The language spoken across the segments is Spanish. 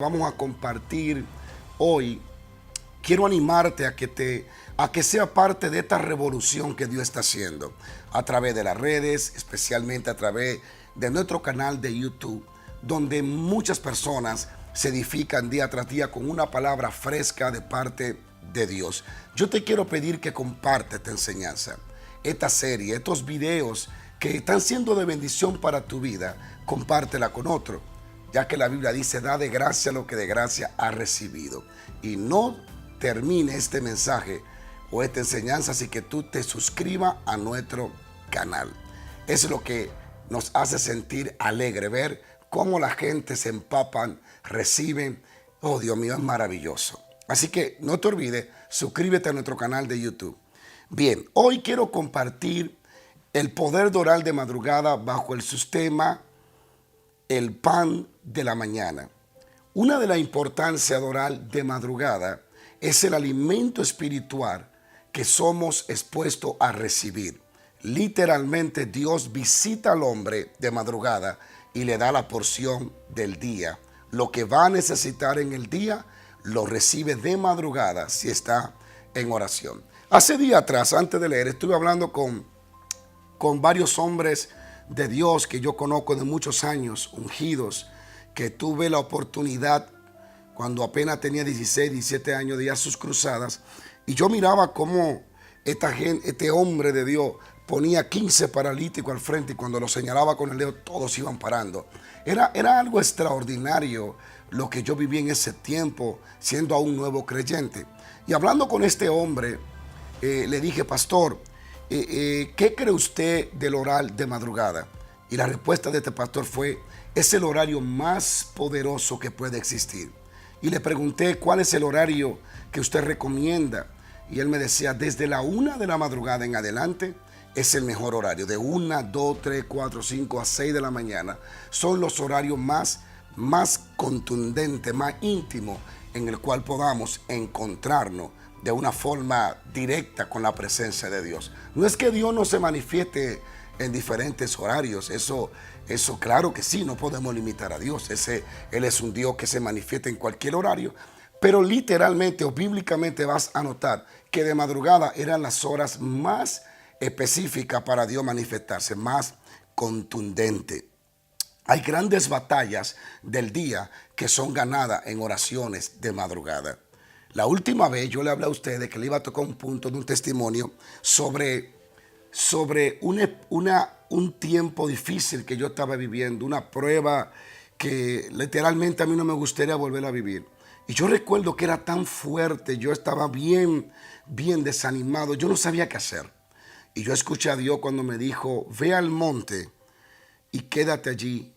Vamos a compartir hoy. Quiero animarte a que sea parte de esta revolución que Dios está haciendo a través de las redes, especialmente a través de nuestro canal de YouTube, donde muchas personas se edifican día tras día con una palabra fresca de parte de Dios. Yo te quiero pedir que compartas esta enseñanza, esta serie, estos videos que están siendo de bendición para tu vida. Compártela con otro, ya que la Biblia dice: da de gracia lo que de gracia ha recibido. Y no termine este mensaje o esta enseñanza sin que tú te suscribas a nuestro canal. Es lo que nos hace sentir alegre, ver cómo la gente se empapan, reciben. Oh, Dios mío, es maravilloso. Así que no te olvides, suscríbete a nuestro canal de YouTube. Bien, hoy quiero compartir el poder de orar de madrugada bajo el sistema el pan de la mañana. Una de las importancias de orar de madrugada es el alimento espiritual que somos expuestos a recibir. Literalmente Dios visita al hombre de madrugada y le da la porción del día. Lo que va a necesitar en el día lo recibe de madrugada si está en oración. Hace días atrás, antes de leer, estuve hablando con varios hombres de Dios que yo conozco de muchos años, ungidos, que tuve la oportunidad cuando apenas tenía 16, 17 años de ir a sus cruzadas, y yo miraba cómo este hombre de Dios ponía 15 paralíticos al frente y cuando lo señalaba con el dedo todos iban parando. Era algo extraordinario lo que yo viví en ese tiempo siendo aún nuevo creyente. Y hablando con este hombre, le dije: pastor, ¿qué cree usted del orar de madrugada? Y la respuesta de este pastor fue: es el horario más poderoso que puede existir. Y le pregunté: ¿cuál es el horario que usted recomienda? Y él me decía: desde la 1 de la madrugada en adelante es el mejor horario. De 1, 2, 3, 4, 5 a 6 de la mañana son los horarios más contundentes, más íntimos, en el cual podamos encontrarnos de una forma directa con la presencia de Dios. No es que Dios no se manifieste en diferentes horarios, eso claro que sí, no podemos limitar a Dios. Él es un Dios que se manifiesta en cualquier horario, pero literalmente o bíblicamente vas a notar que de madrugada eran las horas más específicas para Dios manifestarse, más contundente. Hay grandes batallas del día que son ganadas en oraciones de madrugada. La última vez yo le hablé a ustedes que le iba a tocar un punto de un testimonio sobre un tiempo difícil que yo estaba viviendo, una prueba que literalmente a mí no me gustaría volver a vivir. Y yo recuerdo que era tan fuerte, yo estaba bien desanimado, yo no sabía qué hacer. Y yo escuché a Dios cuando me dijo: ve al monte y quédate allí.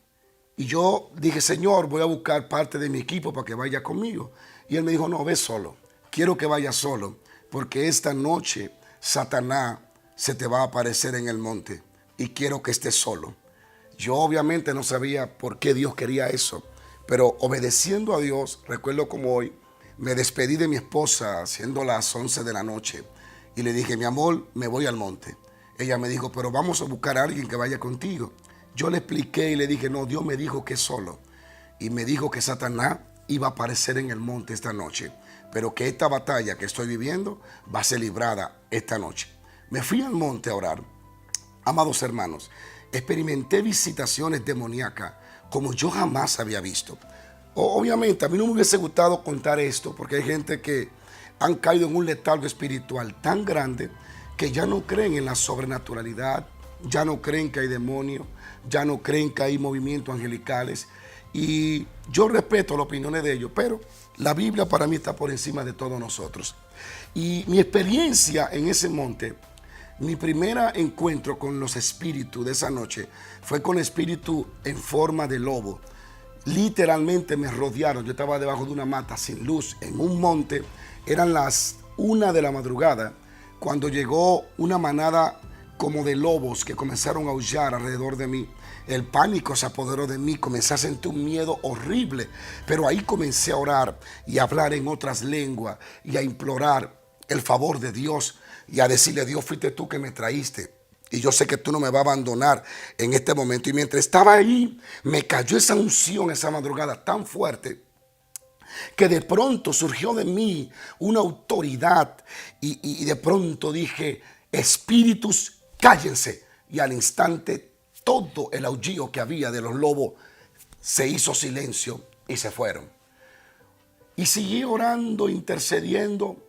Y yo dije: Señor, voy a buscar parte de mi equipo para que vaya conmigo. Y él me dijo: no, ve solo. Quiero que vayas solo, porque esta noche Satanás se te va a aparecer en el monte y quiero que estés solo. Yo obviamente no sabía por qué Dios quería eso, pero obedeciendo a Dios, recuerdo como hoy, me despedí de mi esposa siendo las 11 de la noche y le dije: mi amor, me voy al monte. Ella me dijo: pero vamos a buscar a alguien que vaya contigo. Yo le expliqué y le dije: no, Dios me dijo que solo. Y me dijo que Satanás iba a aparecer en el monte esta noche, pero que esta batalla que estoy viviendo va a ser librada esta noche. Me fui al monte a orar. Amados hermanos, experimenté visitaciones demoníacas como yo jamás había visto. Obviamente a mí no me hubiese gustado contar esto porque hay gente que han caído en un letargo espiritual tan grande que ya no creen en la sobrenaturalidad, ya no creen que hay demonios, ya no creen que hay movimientos angelicales. Y yo respeto las opiniones de ellos, pero la Biblia para mí está por encima de todos nosotros. Y mi experiencia en ese monte, mi primer encuentro con los espíritus de esa noche fue con espíritus en forma de lobo. Literalmente me rodearon. Yo estaba debajo de una mata sin luz en un monte. Eran las 1 de la madrugada cuando llegó una manada como de lobos que comenzaron a aullar alrededor de mí. El pánico se apoderó de mí, comencé a sentir un miedo horrible, pero ahí comencé a orar y a hablar en otras lenguas y a implorar el favor de Dios y a decirle: Dios, fuiste tú que me traíste y yo sé que tú no me vas a abandonar en este momento. Y mientras estaba ahí, me cayó esa unción esa madrugada tan fuerte que de pronto surgió de mí una autoridad y de pronto dije, espíritus, cállense. Y al instante todo el aullido que había de los lobos se hizo silencio y se fueron. Y seguí orando, intercediendo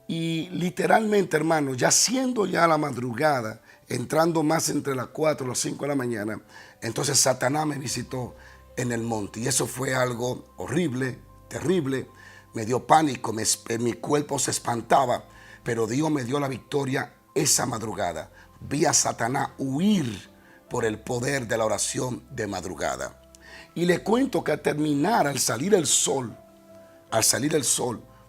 y literalmente, hermano, ya siendo ya la madrugada, entrando más entre las 4 y las 5 de la mañana, entonces Satanás me visitó en el monte y eso fue algo horrible, terrible. Me dio pánico, mi cuerpo se espantaba, pero Dios me dio la victoria esa madrugada. Vi a Satanás huir por el poder de la oración de madrugada. Y le cuento que al terminar, al salir el sol,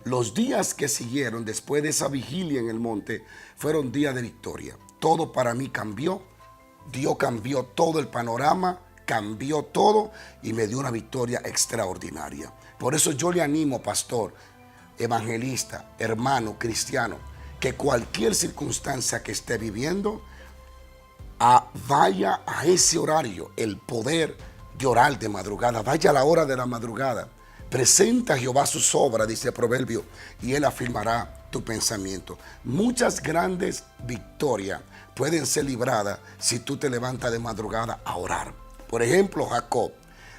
los días que siguieron después de esa vigilia en el monte fueron días de victoria. Todo para mí cambió. Dios cambió todo el panorama, cambió todo y me dio una victoria extraordinaria. Por eso yo le animo, pastor, evangelista, hermano, cristiano, que cualquier circunstancia que esté viviendo, vaya a ese horario, el poder de orar de madrugada. Vaya a la hora de la madrugada. Presenta a Jehová sus obras, dice el proverbio, y él afirmará tu pensamiento. Muchas grandes victorias pueden ser libradas si tú te levantas de madrugada a orar. Por ejemplo, Jacob.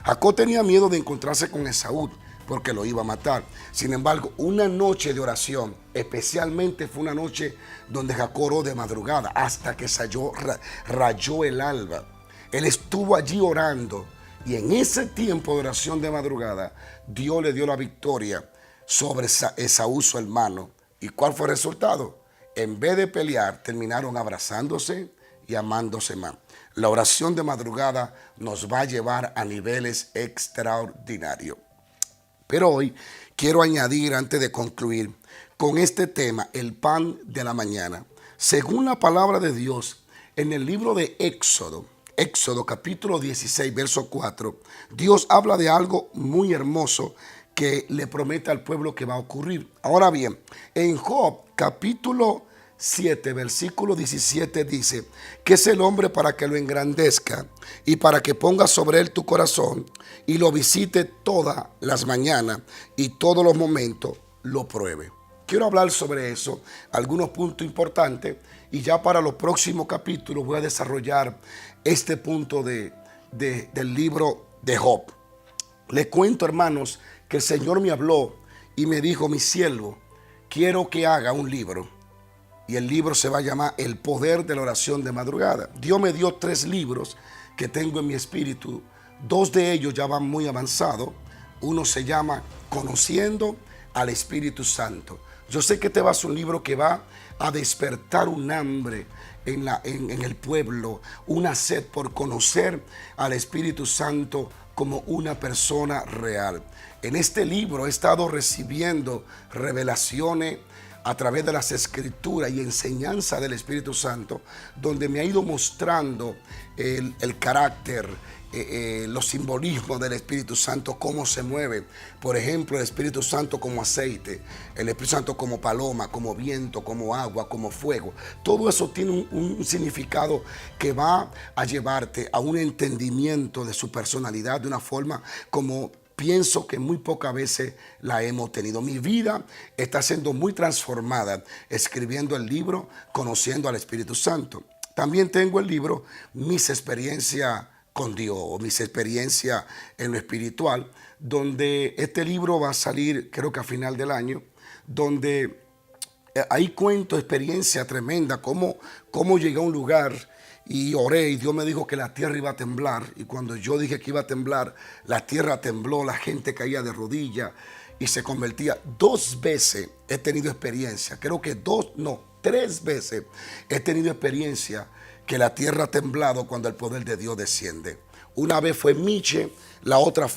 Jacob tenía miedo de encontrarse con Esaú porque lo iba a matar. Sin embargo, una noche de oración, especialmente fue una noche donde Jacob oró de madrugada hasta que rayó el alba. Él estuvo allí orando y en ese tiempo de oración de madrugada, Dios le dio la victoria sobre Esaú, su hermano. ¿Y cuál fue el resultado? En vez de pelear, terminaron abrazándose y amándose más. La oración de madrugada nos va a llevar a niveles extraordinarios. Pero hoy quiero añadir, antes de concluir, con este tema, el pan de la mañana. Según la palabra de Dios, en el libro de Éxodo capítulo 16, verso 4, Dios habla de algo muy hermoso que le promete al pueblo que va a ocurrir. Ahora bien, en Job capítulo 7, versículo 17 dice, que es el hombre para que lo engrandezca y para que ponga sobre él tu corazón y lo visite todas las mañanas y todos los momentos lo pruebe. Quiero hablar sobre eso, algunos puntos importantes, y ya para los próximos capítulos voy a desarrollar este punto del libro de Job. Le cuento, hermanos, que el Señor me habló y me dijo, mi siervo, quiero que haga un libro. Y el libro se va a llamar El poder de la oración de madrugada. Dios me dio 3 libros que tengo en mi espíritu. 2 de ellos ya van muy avanzados. Uno se llama Conociendo al Espíritu Santo. Yo sé que este va a ser un libro que va a despertar un hambre en el pueblo, una sed por conocer al Espíritu Santo como una persona real. En este libro he estado recibiendo revelaciones a través de las escrituras y enseñanza del Espíritu Santo, donde me ha ido mostrando el carácter, los simbolismos del Espíritu Santo, cómo se mueve. Por ejemplo, el Espíritu Santo como aceite, el Espíritu Santo como paloma, como viento, como agua, como fuego. Todo eso tiene un significado que va a llevarte a un entendimiento de su personalidad de una forma como pienso que muy pocas veces la hemos tenido. Mi vida está siendo muy transformada escribiendo el libro Conociendo al Espíritu Santo. También tengo el libro Mis experiencias con Dios, o mis experiencias en lo espiritual, donde este libro va a salir creo que a final del año, donde ahí cuento experiencia tremenda, cómo llegué a un lugar y oré y Dios me dijo que la tierra iba a temblar, y cuando yo dije que iba a temblar, la tierra tembló, la gente caía de rodillas y se convertía. 2 veces he tenido experiencia, creo que 3 veces he tenido experiencia que la tierra ha temblado cuando el poder de Dios desciende. Una vez fue en Miche, las otras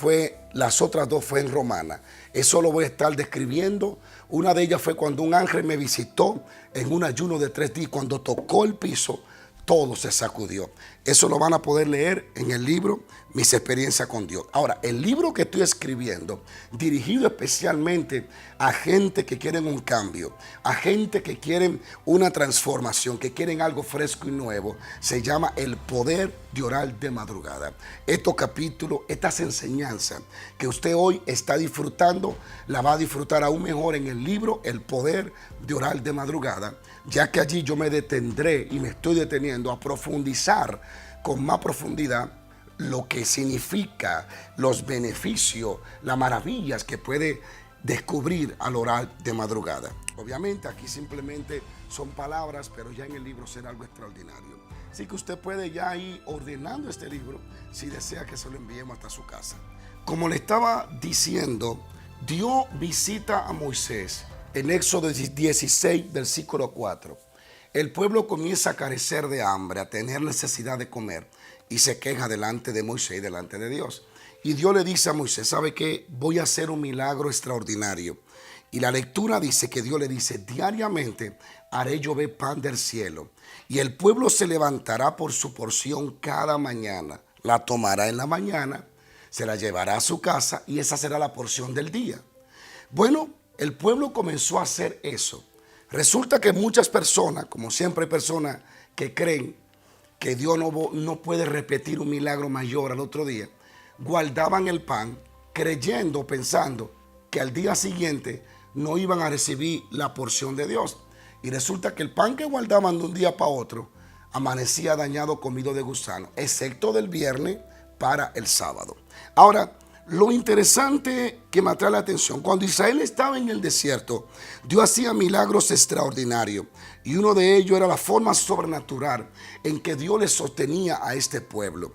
2 fue en Romana. Eso lo voy a estar describiendo. Una de ellas fue cuando un ángel me visitó en un ayuno de 3 días. Cuando tocó el piso, todo se sacudió. Eso lo van a poder leer en el libro Mis experiencias con Dios. Ahora, el libro que estoy escribiendo, dirigido especialmente a gente que quieren un cambio, a gente que quieren una transformación, que quieren algo fresco y nuevo, se llama El poder de orar de madrugada. Estos capítulos, estas enseñanzas que usted hoy está disfrutando, la va a disfrutar aún mejor en el libro El poder de orar de madrugada, ya que allí yo me detendré y me estoy deteniendo a profundizar con más profundidad lo que significa, los beneficios, las maravillas que puede descubrir al orar de madrugada. Obviamente aquí simplemente son palabras, pero ya en el libro será algo extraordinario. Así que usted puede ya ir ordenando este libro si desea que se lo enviemos hasta su casa. Como le estaba diciendo, Dios visita a Moisés en Éxodo 16, versículo 4. El pueblo comienza a carecer de hambre, a tener necesidad de comer, y se queja delante de Moisés y delante de Dios. Y Dios le dice a Moisés, ¿sabe qué? Voy a hacer un milagro extraordinario. Y la lectura dice que Dios le dice, diariamente haré llover pan del cielo, y el pueblo se levantará por su porción cada mañana. La tomará en la mañana, se la llevará a su casa, y esa será la porción del día. Bueno, el pueblo comenzó a hacer eso. Resulta que muchas personas, como siempre hay personas que creen que Dios no puede repetir un milagro mayor al otro día, guardaban el pan creyendo, pensando que al día siguiente no iban a recibir la porción de Dios. Y resulta que el pan que guardaban de un día para otro amanecía dañado, comido de gusano, excepto del viernes para el sábado. Ahora, lo interesante que me atrae la atención, cuando Israel estaba en el desierto, Dios hacía milagros extraordinarios, y uno de ellos era la forma sobrenatural en que Dios le sostenía a este pueblo.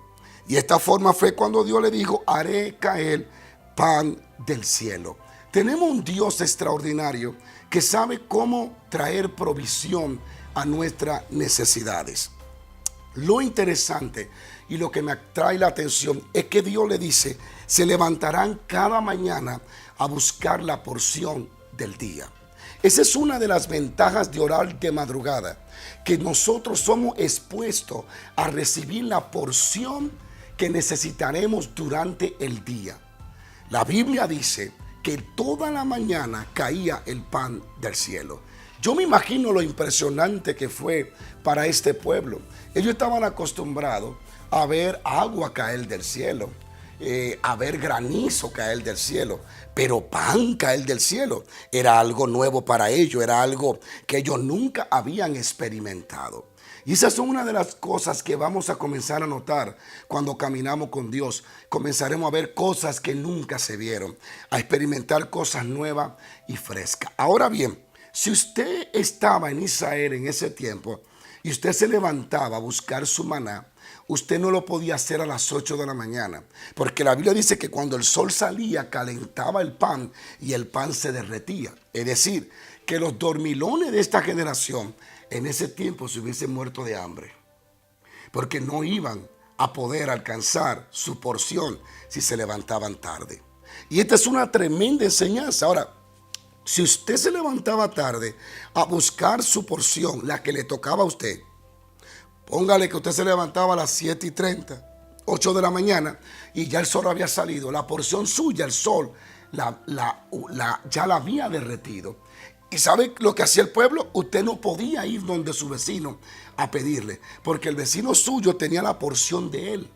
Y esta forma fue cuando Dios le dijo, haré caer pan del cielo. Tenemos un Dios extraordinario que sabe cómo traer provisión a nuestras necesidades. Lo interesante y lo que me atrae la atención es que Dios le dice, se levantarán cada mañana a buscar la porción del día. Esa es una de las ventajas de orar de madrugada, que nosotros somos expuestos a recibir la porción que necesitaremos durante el día. La Biblia dice que toda la mañana caía el pan del cielo. Yo me imagino lo impresionante que fue para este pueblo. Ellos estaban acostumbrados a ver agua caer del cielo, a ver granizo caer del cielo, pero pan caer del cielo era algo nuevo para ellos, era algo que ellos nunca habían experimentado. Y esas son una de las cosas que vamos a comenzar a notar cuando caminamos con Dios. Comenzaremos a ver cosas que nunca se vieron, a experimentar cosas nuevas y frescas. Ahora bien, si usted estaba en Israel en ese tiempo y usted se levantaba a buscar su maná, usted no lo podía hacer a las 8 de la mañana, porque la Biblia dice que cuando el sol salía calentaba el pan y el pan se derretía. Es decir, que los dormilones de esta generación en ese tiempo se hubiesen muerto de hambre, porque no iban a poder alcanzar su porción si se levantaban tarde. Y esta es una tremenda enseñanza. Ahora, si usted se levantaba tarde a buscar su porción, la que le tocaba a usted, póngale que usted se levantaba a las 7:30, 8 de la mañana, y ya el sol había salido. La porción suya, el sol, ya la había derretido. ¿Y sabe lo que hacía el pueblo? Usted no podía ir donde su vecino a pedirle, porque el vecino suyo tenía la porción de él.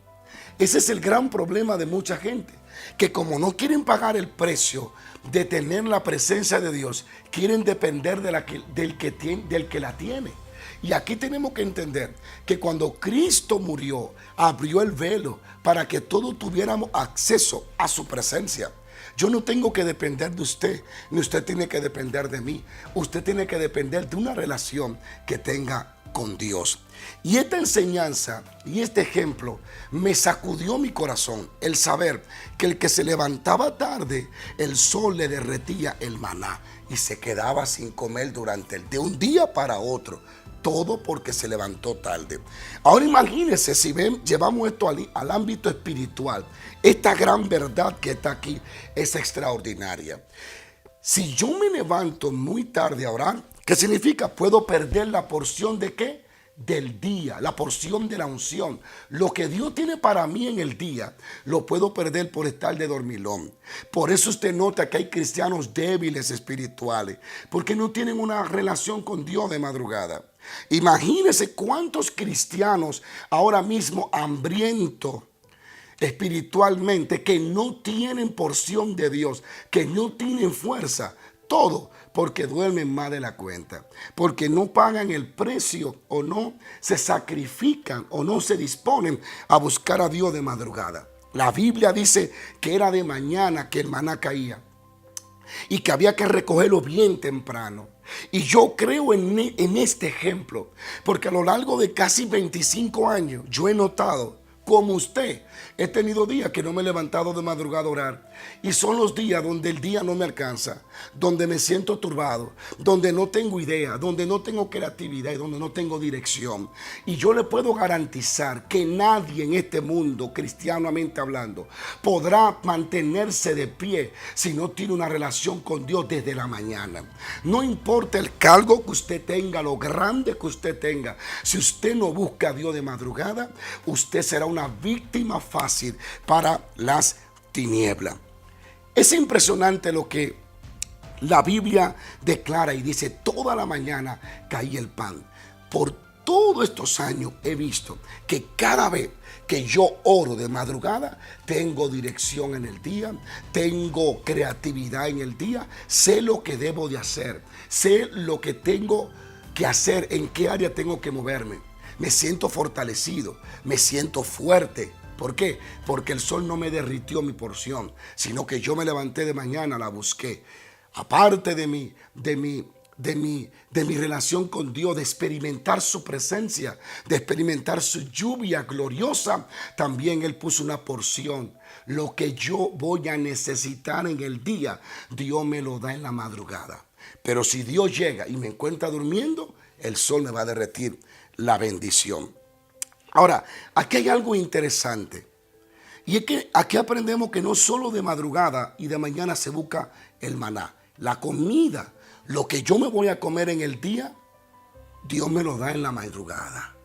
Ese es el gran problema de mucha gente, que como no quieren pagar el precio de tener la presencia de Dios, quieren depender del que la tiene. Y aquí tenemos que entender que cuando Cristo murió, abrió el velo para que todos tuviéramos acceso a su presencia. Yo no tengo que depender de usted, ni usted tiene que depender de mí. Usted tiene que depender de una relación que tenga con Dios. Y esta enseñanza y este ejemplo me sacudió mi corazón, el saber que el que se levantaba tarde, el sol le derretía el maná y se quedaba sin comer de un día para otro. Todo porque se levantó tarde. Ahora imagínense si llevamos esto al ámbito espiritual. Esta gran verdad que está aquí es extraordinaria. Si yo me levanto muy tarde a orar, ¿qué significa? Puedo perder la porción de ¿qué? del día, la porción de la unción. Lo que Dios tiene para mí en el día, lo puedo perder por estar de dormilón. Por eso usted nota que hay cristianos débiles espirituales, porque no tienen una relación con Dios de madrugada. Imagínese cuántos cristianos ahora mismo hambrientos espiritualmente, que no tienen porción de Dios, que no tienen fuerza, todo porque duermen más de la cuenta, porque no pagan el precio o no se sacrifican o no se disponen a buscar a Dios de madrugada. La Biblia dice que era de mañana que el maná caía y que había que recogerlo bien temprano. Y yo creo en este ejemplo, porque a lo largo de casi 25 años yo he notado, como usted, he tenido días que no me he levantado de madrugada a orar. Y son los días donde el día no me alcanza, donde me siento turbado, donde no tengo idea, donde no tengo creatividad y donde no tengo dirección. Y yo le puedo garantizar que nadie en este mundo, cristianamente hablando, podrá mantenerse de pie si no tiene una relación con Dios desde la mañana. No importa el cargo que usted tenga, lo grande que usted tenga, si usted no busca a Dios de madrugada, usted será una víctima fácil para las tinieblas. Es impresionante lo que la Biblia declara y dice: toda la mañana caía el pan. Por todos estos años he visto que cada vez que yo oro de madrugada, tengo dirección en el día, tengo creatividad en el día, sé lo que debo de hacer, sé lo que tengo que hacer, en qué área tengo que moverme. Me siento fortalecido, me siento fuerte. ¿Por qué? Porque el sol no me derritió mi porción, sino que yo me levanté de mañana, la busqué. Aparte de mi relación con Dios, de experimentar su presencia, de experimentar su lluvia gloriosa, también Él puso una porción. Lo que yo voy a necesitar en el día, Dios me lo da en la madrugada. Pero si Dios llega y me encuentra durmiendo, el sol me va a derretir la bendición. Ahora, aquí hay algo interesante. Y es que aquí aprendemos que no solo de madrugada y de mañana se busca el maná. La comida, lo que yo me voy a comer en el día, Dios me lo da en la madrugada.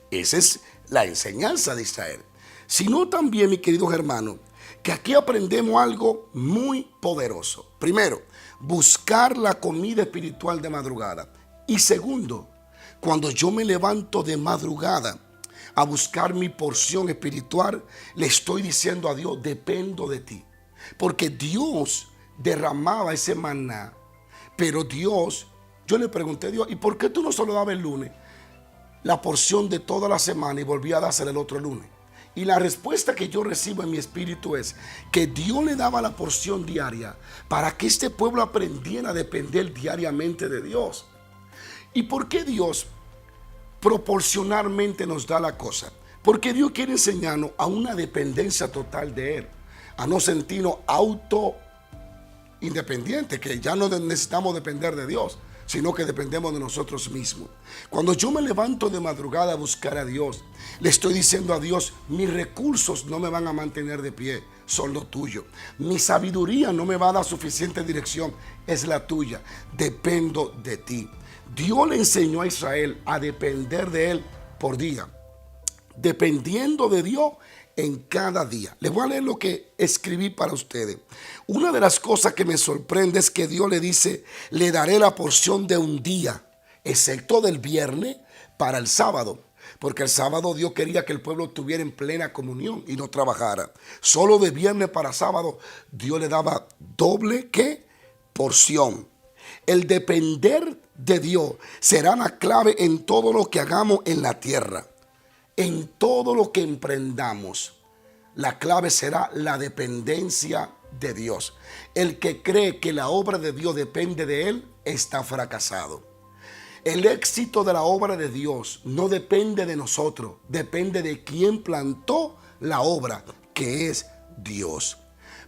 Esa es la enseñanza de Israel. Sino también, mi queridos hermanos, que aquí aprendemos algo muy poderoso. Primero, buscar la comida espiritual de madrugada. Y segundo, cuando yo me levanto de madrugada a buscar mi porción espiritual, le estoy diciendo a Dios: dependo de ti. Porque Dios derramaba ese maná, pero Dios, yo le pregunté a Dios: ¿y por qué tú no solo dabas el lunes la porción de toda la semana y volvía a dársela el otro lunes? Y la respuesta que yo recibo en mi espíritu es que Dios le daba la porción diaria para que este pueblo aprendiera a depender diariamente de Dios. ¿Y por qué Dios proporcionalmente nos da la cosa? Porque Dios quiere enseñarnos a una dependencia total de Él, a no sentirnos independientes, que ya no necesitamos depender de Dios, sino que dependemos de nosotros mismos. Cuando yo me levanto de madrugada a buscar a Dios, le estoy diciendo a Dios: mis recursos no me van a mantener de pie, son lo tuyo. Mi sabiduría no me va a dar suficiente dirección, es la tuya. Dependo de ti. Dios le enseñó a Israel a depender de Él por día, dependiendo de Dios en cada día. Les voy a leer lo que escribí para ustedes. Una de las cosas que me sorprende es que Dios le dice: le daré la porción de un día, excepto del viernes, para el sábado. Porque el sábado Dios quería que el pueblo estuviera en plena comunión y no trabajara. Solo de viernes para sábado Dios le daba doble ¿qué? Porción. El depender de Dios será la clave en todo lo que hagamos en la tierra. En todo lo que emprendamos, la clave será la dependencia de Dios. El que cree que la obra de Dios depende de él, está fracasado. El éxito de la obra de Dios no depende de nosotros, depende de quien plantó la obra, que es Dios.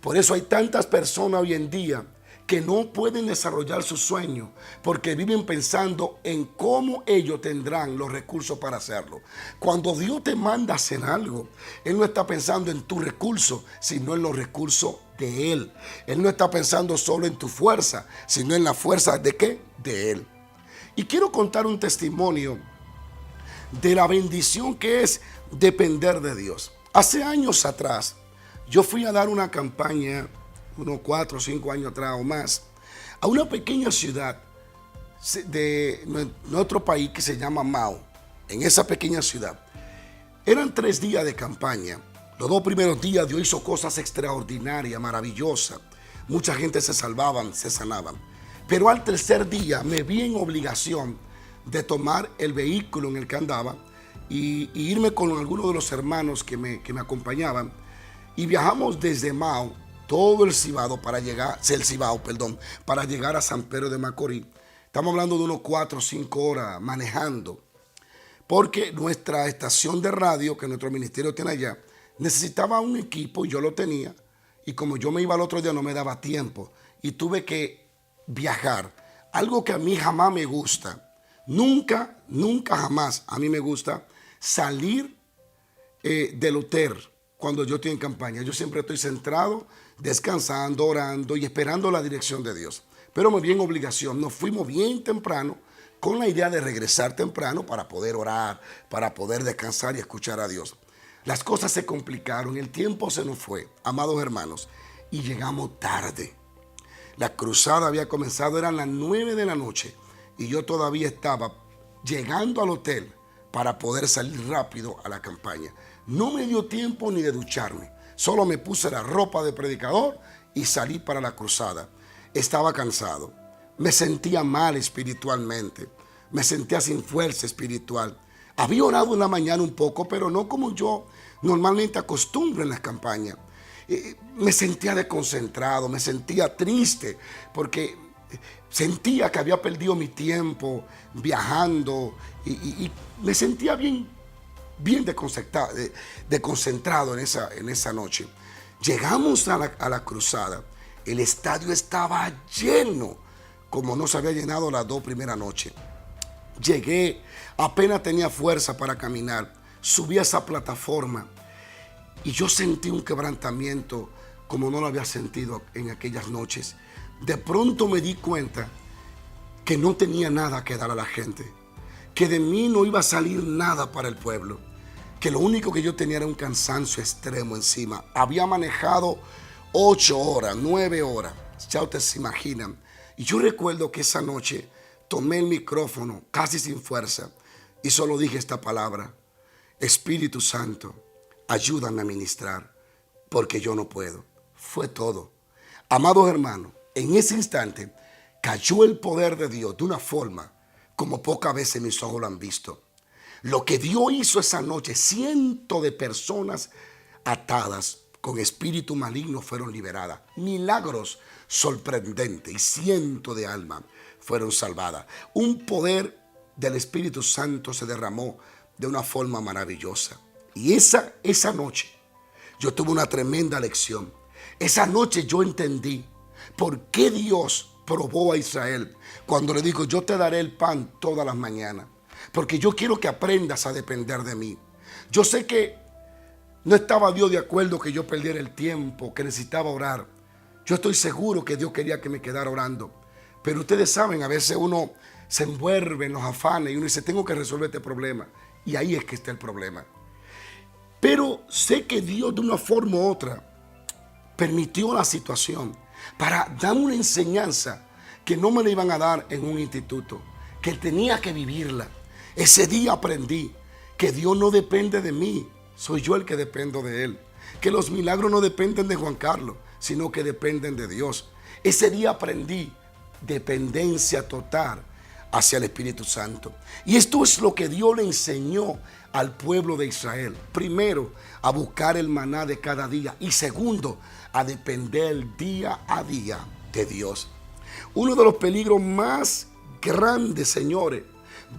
Por eso hay tantas personas hoy en día que no pueden desarrollar sus sueños porque viven pensando en cómo ellos tendrán los recursos para hacerlo. Cuando Dios te manda a hacer algo, Él no está pensando en tus recursos, sino en los recursos de Él. Él no está pensando solo en tu fuerza, sino en la fuerza ¿de qué? De Él. Y quiero contar un testimonio de la bendición que es depender de Dios. Hace años atrás, yo fui a dar una campaña, unos 4 o 5 años atrás o más, a una pequeña ciudad de nuestro país que se llama Mao. En esa pequeña ciudad eran 3 días de campaña. Los 2 primeros días Dios hizo cosas extraordinarias, maravillosas. Mucha gente se salvaban, se sanaban. Pero al tercer día me vi en obligación de tomar el vehículo en el que andaba y irme con algunos de los hermanos que me acompañaban. Y viajamos desde Mao, todo el Cibao para llegar a San Pedro de Macorís. Estamos hablando de unos 4 o 5 horas manejando. Porque nuestra estación de radio, que nuestro ministerio tiene allá, necesitaba un equipo y yo lo tenía. Y como yo me iba al otro día no me daba tiempo. Y tuve que viajar. Algo que a mí jamás me gusta. Nunca jamás a mí me gusta salir del hotel cuando yo estoy en campaña. Yo siempre estoy centrado, descansando, orando y esperando la dirección de Dios. Pero me vi en obligación. Nos fuimos bien temprano con la idea de regresar temprano para poder orar, para poder descansar y escuchar a Dios. Las cosas se complicaron, el tiempo se nos fue, amados hermanos, y llegamos tarde. La cruzada había comenzado, eran las 9 de la noche y yo todavía estaba llegando al hotel para poder salir rápido a la campaña. No me dio tiempo ni de ducharme, solo me puse la ropa de predicador y salí para la cruzada. Estaba cansado, me sentía mal espiritualmente, me sentía sin fuerza espiritual. Había orado en la mañana un poco, pero no como yo normalmente acostumbro en las campañas. Me sentía desconcentrado, me sentía triste, porque sentía que había perdido mi tiempo viajando y me sentía bien desconcentrado en esa noche. Llegamos a la cruzada, el estadio estaba lleno, como no se había llenado las 2 primeras noches. Llegué, apenas tenía fuerza para caminar, subí a esa plataforma y yo sentí un quebrantamiento como no lo había sentido en aquellas noches. De pronto me di cuenta que no tenía nada que dar a la gente, que de mí no iba a salir nada para el pueblo, que lo único que yo tenía era un cansancio extremo encima. Había manejado 8 horas, 9 horas, ya ustedes se imaginan. Y yo recuerdo que esa noche tomé el micrófono casi sin fuerza y solo dije esta palabra: Espíritu Santo, ayúdame a ministrar, porque yo no puedo. Fue todo. Amados hermanos, en ese instante cayó el poder de Dios de una forma como pocas veces mis ojos lo han visto. Lo que Dios hizo esa noche, cientos de personas atadas con espíritu maligno fueron liberadas. Milagros sorprendentes y cientos de almas fueron salvadas. Un poder del Espíritu Santo se derramó de una forma maravillosa. Y esa noche yo tuve una tremenda lección. Esa noche yo entendí por qué Dios probó a Israel cuando le dijo: yo te daré el pan todas las mañanas, porque yo quiero que aprendas a depender de mí. Yo sé que no estaba Dios de acuerdo que yo perdiera el tiempo, que necesitaba orar. Yo estoy seguro que Dios quería que me quedara orando. Pero ustedes saben, a veces uno se envuelve en los afanes y uno dice: tengo que resolver este problema. Y ahí es que está el problema. Pero sé que Dios, de una forma u otra, permitió la situación para darme una enseñanza que no me la iban a dar en un instituto, que tenía que vivirla. Ese día aprendí que Dios no depende de mí, soy yo el que dependo de Él. Que los milagros no dependen de Juan Carlos, sino que dependen de Dios. Ese día aprendí dependencia total hacia el Espíritu Santo. Y esto es lo que Dios le enseñó al pueblo de Israel. Primero, a buscar el maná de cada día. Y segundo, a depender día a día de Dios. Uno de los peligros más grandes, señores,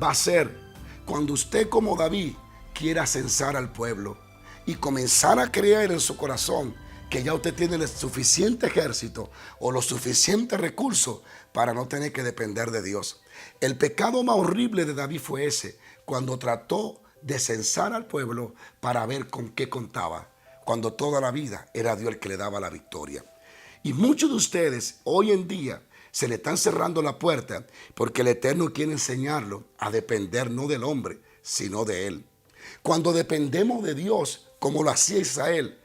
va a ser cuando usted, como David, quiera censar al pueblo y comenzar a creer en su corazón que ya usted tiene el suficiente ejército o los suficientes recursos para no tener que depender de Dios. El pecado más horrible de David fue ese, cuando trató de censar al pueblo para ver con qué contaba, cuando toda la vida era Dios el que le daba la victoria. Y muchos de ustedes hoy en día se le están cerrando la puerta porque el Eterno quiere enseñarlo a depender no del hombre, sino de Él. Cuando dependemos de Dios, como lo hacía Israel,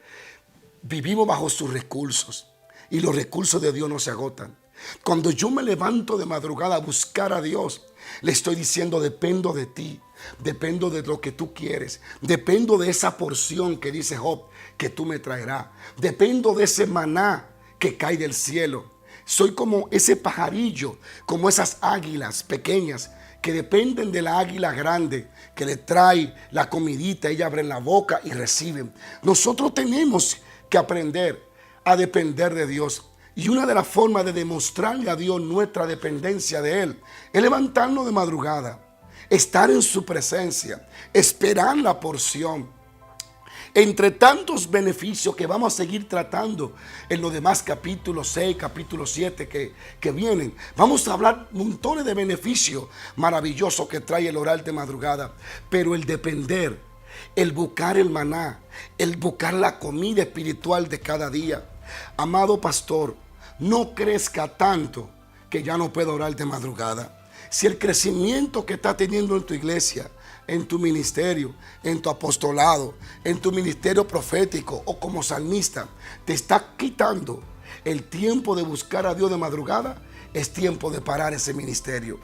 vivimos bajo sus recursos y los recursos de Dios no se agotan. Cuando yo me levanto de madrugada a buscar a Dios, le estoy diciendo: dependo de ti, dependo de lo que tú quieres, dependo de esa porción que dice Job que tú me traerás, dependo de ese maná que cae del cielo. Soy como ese pajarillo, como esas águilas pequeñas que dependen de la águila grande que le trae la comidita. Ella abre la boca y reciben. Nosotros tenemos que aprender a depender de Dios. Y una de las formas de demostrarle a Dios nuestra dependencia de Él es levantarnos de madrugada, estar en su presencia, esperar la porción. Entre tantos beneficios que vamos a seguir tratando en los demás capítulos 6, capítulo 7 que vienen, vamos a hablar montones de beneficios maravillosos que trae el orar de madrugada. Pero el depender, el buscar el maná, el buscar la comida espiritual de cada día. Amado pastor, no crezca tanto que ya no pueda orar de madrugada. Si el crecimiento que está teniendo en tu iglesia, en tu ministerio, en tu apostolado, en tu ministerio profético o como salmista, te está quitando el tiempo de buscar a Dios de madrugada, es tiempo de parar ese ministerio.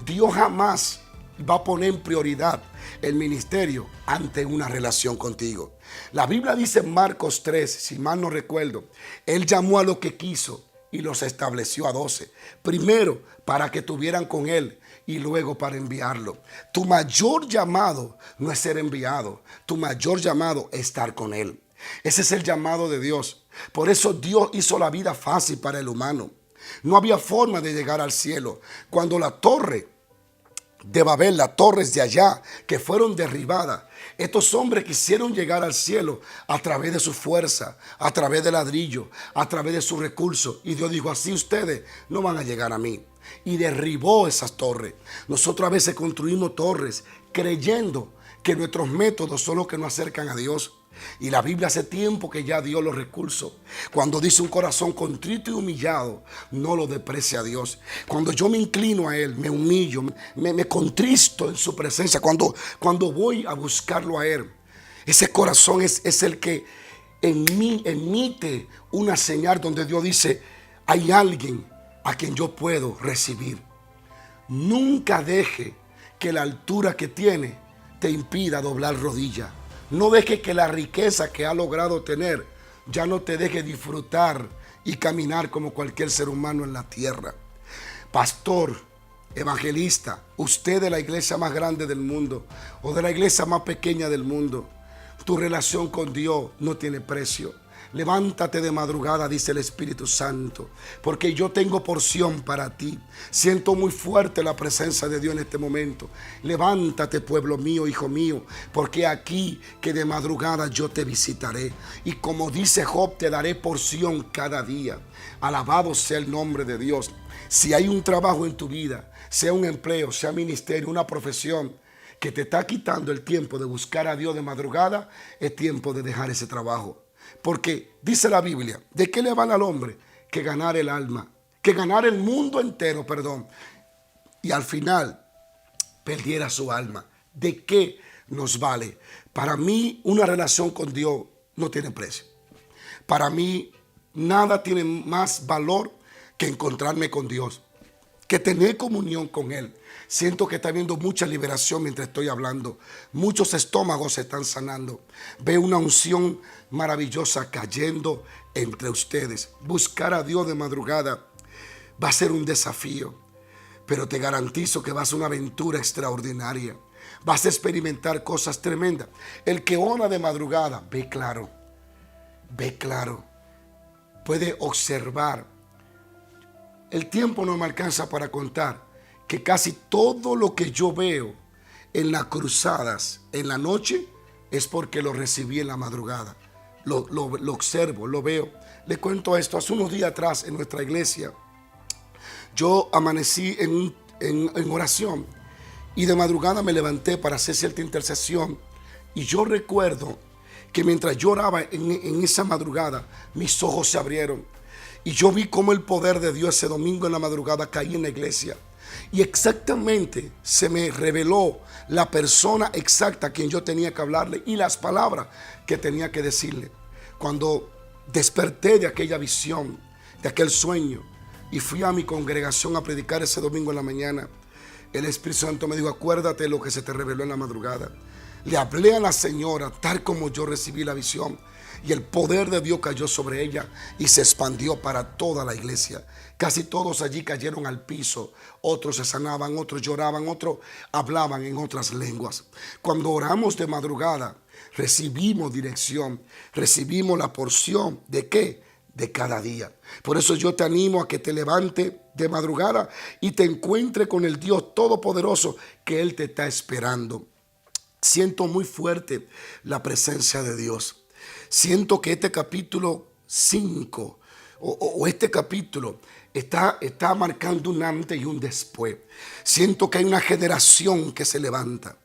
Dios jamás va a poner en prioridad el ministerio ante una relación contigo. La Biblia dice en Marcos 3, si mal no recuerdo, Él llamó a lo que quiso y los estableció a 12. Primero para que estuvieran con Él y luego para enviarlo. Tu mayor llamado no es ser enviado. Tu mayor llamado es estar con Él. Ese es el llamado de Dios. Por eso Dios hizo la vida fácil para el humano. No había forma de llegar al cielo. Cuando la torre de Babel, las torres de allá que fueron derribadas, estos hombres quisieron llegar al cielo a través de su fuerza, a través de ladrillo, a través de sus recursos. Y Dios dijo: así ustedes no van a llegar a mí. Y derribó esas torres. Nosotros a veces construimos torres creyendo que nuestros métodos son los que nos acercan a Dios. Y la Biblia hace tiempo que ya dio los recursos. Cuando dice: un corazón contrito y humillado no lo desprecia a Dios. Cuando yo me inclino a Él, me humillo, me contristo en su presencia, cuando voy a buscarlo a Él, ese corazón es el que en mí emite una señal donde Dios dice: hay alguien a quien yo puedo recibir. Nunca deje que la altura que tiene te impida doblar rodilla. No deje que la riqueza que ha logrado tener ya no te deje disfrutar y caminar como cualquier ser humano en la tierra. Pastor, evangelista, usted de la iglesia más grande del mundo o de la iglesia más pequeña del mundo, tu relación con Dios no tiene precio. Levántate de madrugada, dice el Espíritu Santo, porque yo tengo porción para ti. Siento muy fuerte la presencia de Dios en este momento. Levántate, pueblo mío, hijo mío, porque aquí que de madrugada yo te visitaré. Y como dice Job, te daré porción cada día. Alabado sea el nombre de Dios. Si hay un trabajo en tu vida, sea un empleo, sea ministerio, una profesión, que te está quitando el tiempo de buscar a Dios de madrugada, es tiempo de dejar ese trabajo. Porque dice la Biblia: ¿de qué le vale al hombre que ganar el alma? Que ganar el mundo entero, y al final perdiera su alma. ¿De qué nos vale? Para mí, una relación con Dios no tiene precio. Para mí, nada tiene más valor que encontrarme con Dios, que tener comunión con Él. Siento que está habiendo mucha liberación mientras estoy hablando. Muchos estómagos se están sanando. Veo una unción maravillosa cayendo entre ustedes. Buscar a Dios de madrugada va a ser un desafío, pero te garantizo que va a ser una aventura extraordinaria. Vas a experimentar cosas tremendas. El que ora de madrugada ve claro, puede observar. El tiempo no me alcanza para contar que casi todo lo que yo veo en las cruzadas en la noche es porque lo recibí en la madrugada. Lo observo, lo veo. Le cuento esto: hace unos días atrás en nuestra iglesia yo amanecí en oración y de madrugada me levanté para hacer cierta intercesión. Y yo recuerdo que mientras yo oraba en esa madrugada, mis ojos se abrieron y yo vi cómo el poder de Dios ese domingo en la madrugada caía en la iglesia. Y exactamente se me reveló la persona exacta a quien yo tenía que hablarle y las palabras que tenía que decirle. Cuando desperté de aquella visión, de aquel sueño, y fui a mi congregación a predicar ese domingo en la mañana, el Espíritu Santo me dijo: acuérdate de lo que se te reveló en la madrugada. Le hablé a la señora tal como yo recibí la visión, y el poder de Dios cayó sobre ella y se expandió para toda la iglesia. Casi todos allí cayeron al piso, otros se sanaban, otros lloraban, otros hablaban en otras lenguas. Cuando oramos de madrugada, recibimos dirección, recibimos la porción ¿de qué? De cada día. Por eso yo te animo a que te levantes de madrugada y te encuentres con el Dios Todopoderoso, que Él te está esperando. Siento muy fuerte la presencia de Dios. Siento que este capítulo 5 o este capítulo está marcando un antes y un después. Siento que hay una generación que se levanta.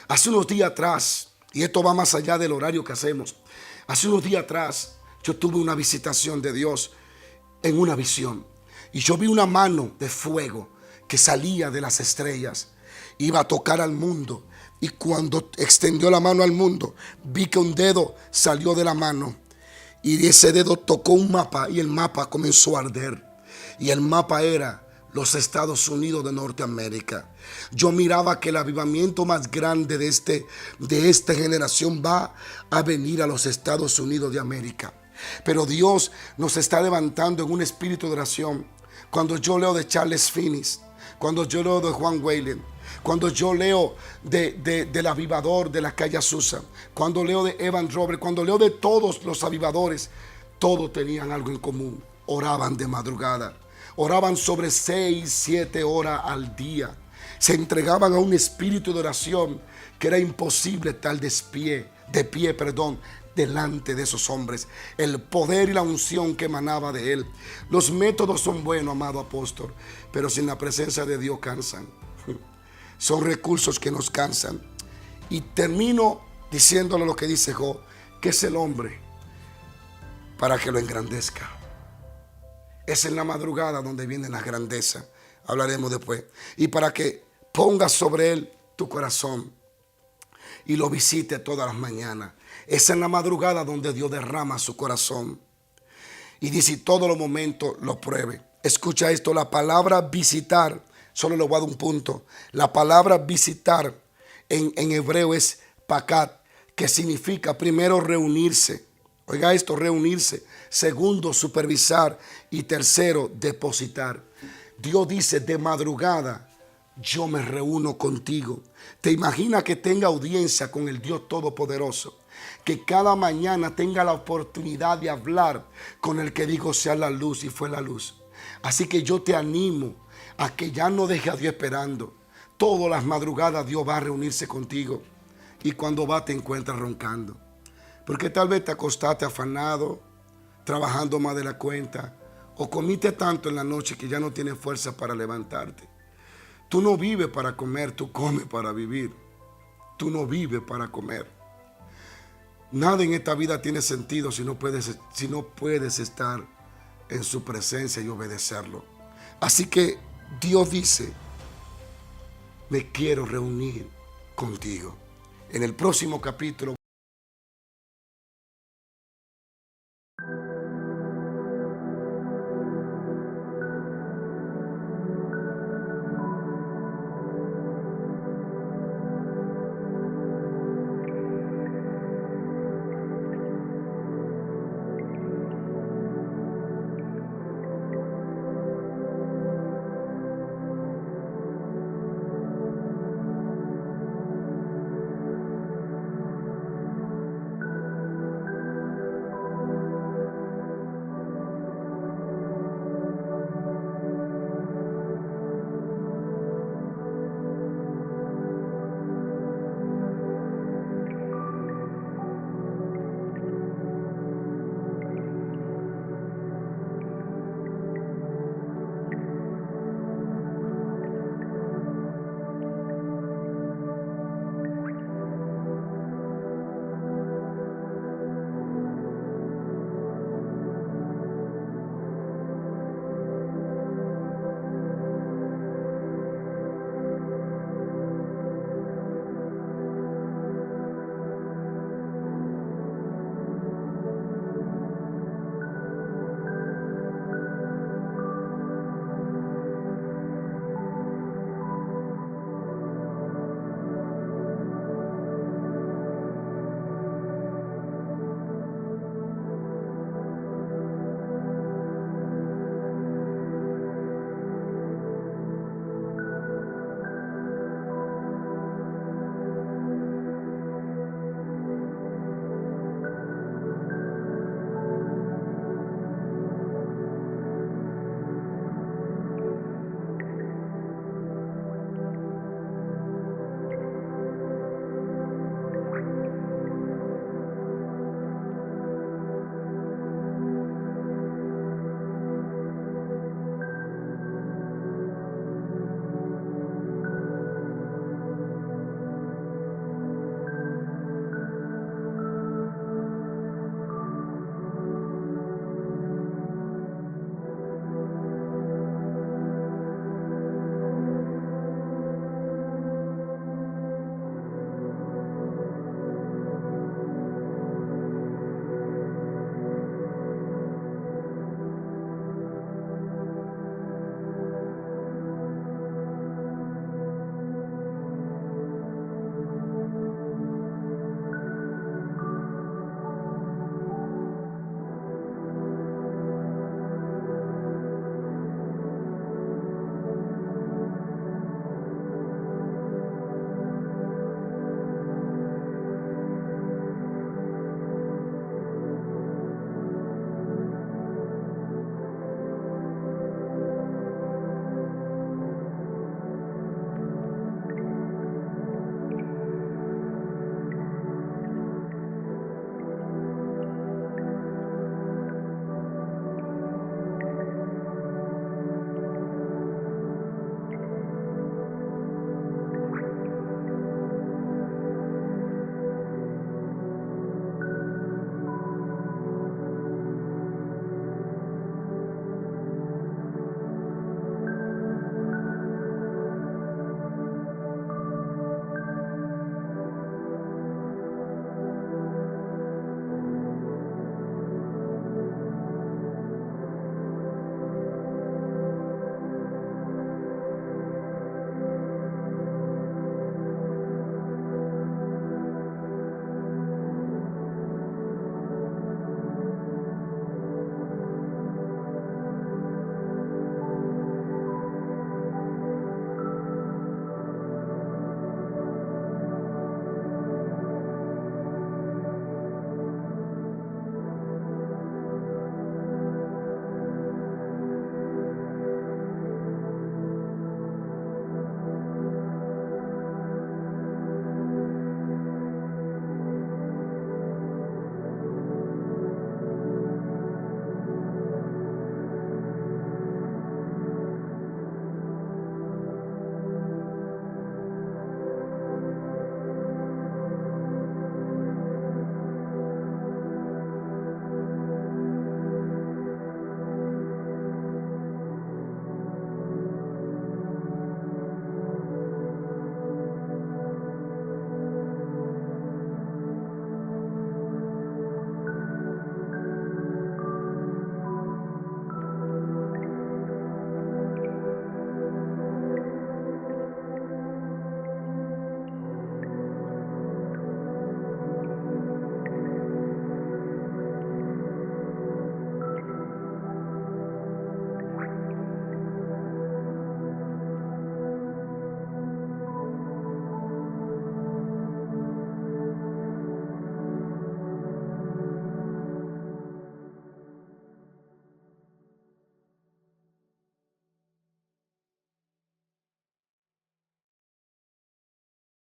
Hace unos días atrás, y esto va más allá del horario que hacemos, hace unos días atrás yo tuve una visitación de Dios en una visión. Y yo vi una mano de fuego que salía de las estrellas, iba a tocar al mundo. Y cuando extendió la mano al mundo, vi que un dedo salió de la mano. Y ese dedo tocó un mapa y el mapa comenzó a arder. Y el mapa era los Estados Unidos de Norteamérica. Yo miraba que el avivamiento más grande de esta generación va a venir a los Estados Unidos de América. Pero Dios nos está levantando en un espíritu de oración. Cuando yo leo de Charles Finney, cuando yo leo de Juan Whalen, cuando yo leo del avivador de la calle Azusa, cuando leo de Evan Roberts, cuando leo de todos los avivadores, todos tenían algo en común: oraban de madrugada, oraban sobre 6, 7 horas al día, se entregaban a un espíritu de oración que era imposible estar de pie, delante de esos hombres. El poder y la unción que emanaba de él. Los métodos son buenos, amado apóstol, pero sin la presencia de Dios cansan. Son recursos que nos cansan. Y termino diciéndole lo que dice Job: ¿qué es el hombre para que lo engrandezca? Es en la madrugada donde viene la grandeza. Hablaremos después. Y para que pongas sobre él tu corazón y lo visite todas las mañanas. Es en la madrugada donde Dios derrama su corazón. Y dice: todos los momentos lo pruebe. Escucha esto: la palabra visitar, solo le voy a dar un punto. La palabra visitar en hebreo es pakat, que significa primero reunirse. Oiga esto: reunirse. Segundo, supervisar. Y tercero, depositar. Dios dice: de madrugada yo me reúno contigo. ¿Te imaginas que tenga audiencia con el Dios Todopoderoso? Que cada mañana tenga la oportunidad de hablar con el que dijo sea la luz, y fue la luz. Así que yo te animo a que ya no dejes a Dios esperando. Todas las madrugadas Dios va a reunirse contigo. Y cuando va te encuentras roncando. Porque tal vez te acostaste afanado, trabajando más de la cuenta, o comiste tanto en la noche que ya no tienes fuerza para levantarte. Tú no vives para comer, tú comes para vivir. Tú no vives para comer. Nada en esta vida tiene sentido si no puedes estar en su presencia y obedecerlo. Así que Dios dice: me quiero reunir contigo. En el próximo capítulo